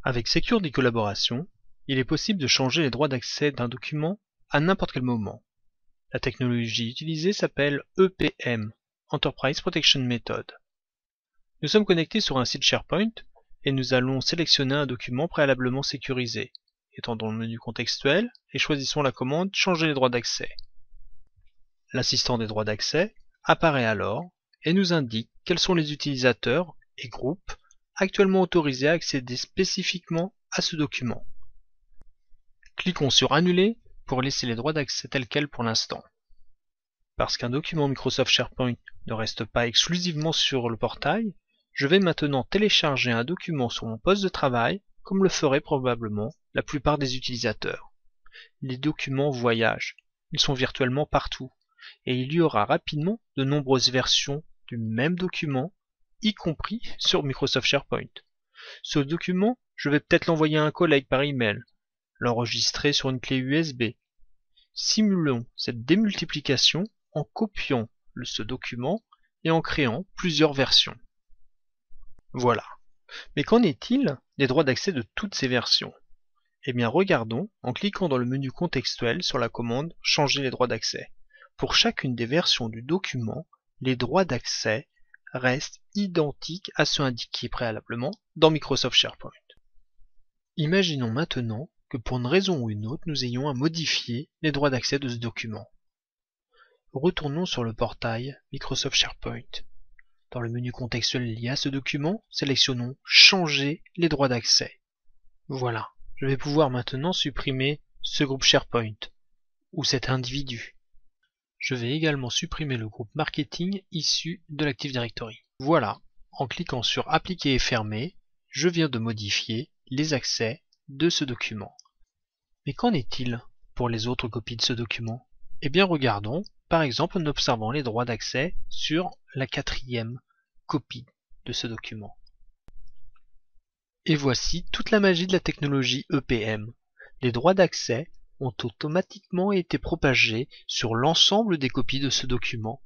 Avec Security Collaboration, il est possible de changer les droits d'accès d'un document à n'importe quel moment. La technologie utilisée s'appelle EPM, Enterprise Protection Method. Nous sommes connectés sur un site SharePoint et nous allons sélectionner un document préalablement sécurisé. Étendons le menu contextuel et choisissons la commande « Changer les droits d'accès ». L'assistant des droits d'accès apparaît alors et nous indique quels sont les utilisateurs et groupes actuellement autorisés à accéder spécifiquement à ce document. Cliquons sur Annuler pour laisser les droits d'accès tels quels pour l'instant. Parce qu'un document Microsoft SharePoint ne reste pas exclusivement sur le portail, je vais maintenant télécharger un document sur mon poste de travail comme le feraient probablement la plupart des utilisateurs. Les documents voyagent, ils sont virtuellement partout, et il y aura rapidement de nombreuses versions du même document, y compris sur Microsoft SharePoint. Ce document, je vais peut-être l'envoyer à un collègue par email, l'enregistrer sur une clé USB. Simulons cette démultiplication en copiant ce document et en créant plusieurs versions. Voilà. Mais qu'en est-il des droits d'accès de toutes ces versions? Eh bien, regardons en cliquant dans le menu contextuel sur la commande « Changer les droits d'accès ». Pour chacune des versions du document, les droits d'accès restent identiques à ceux indiqués préalablement dans Microsoft SharePoint. Imaginons maintenant que pour une raison ou une autre, nous ayons à modifier les droits d'accès de ce document. Retournons sur le portail Microsoft SharePoint. Dans le menu contextuel lié à ce document, sélectionnons « Changer les droits d'accès ». Voilà, je vais pouvoir maintenant supprimer ce groupe SharePoint ou cet individu. Je vais également supprimer le groupe marketing issu de l'Active Directory. Voilà, en cliquant sur Appliquer et fermer, je viens de modifier les accès de ce document. Mais qu'en est-il pour les autres copies de ce document? Eh bien regardons, par exemple en observant les droits d'accès sur la 4e copie de ce document. Et voici toute la magie de la technologie EPM. Les droits d'accès ont automatiquement été propagés sur l'ensemble des copies de ce document.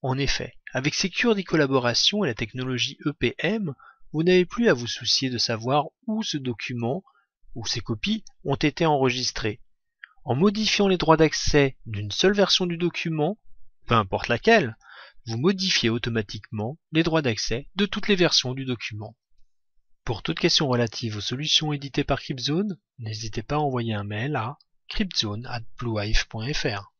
En effet, avec Security Collaboration et la technologie EPM, vous n'avez plus à vous soucier de savoir où ce document ou ces copies ont été enregistrées. En modifiant les droits d'accès d'une seule version du document, peu importe laquelle, vous modifiez automatiquement les droits d'accès de toutes les versions du document. Pour toute question relative aux solutions éditées par Cryptzone, n'hésitez pas à envoyer un mail à cryptzone@bluehive.fr.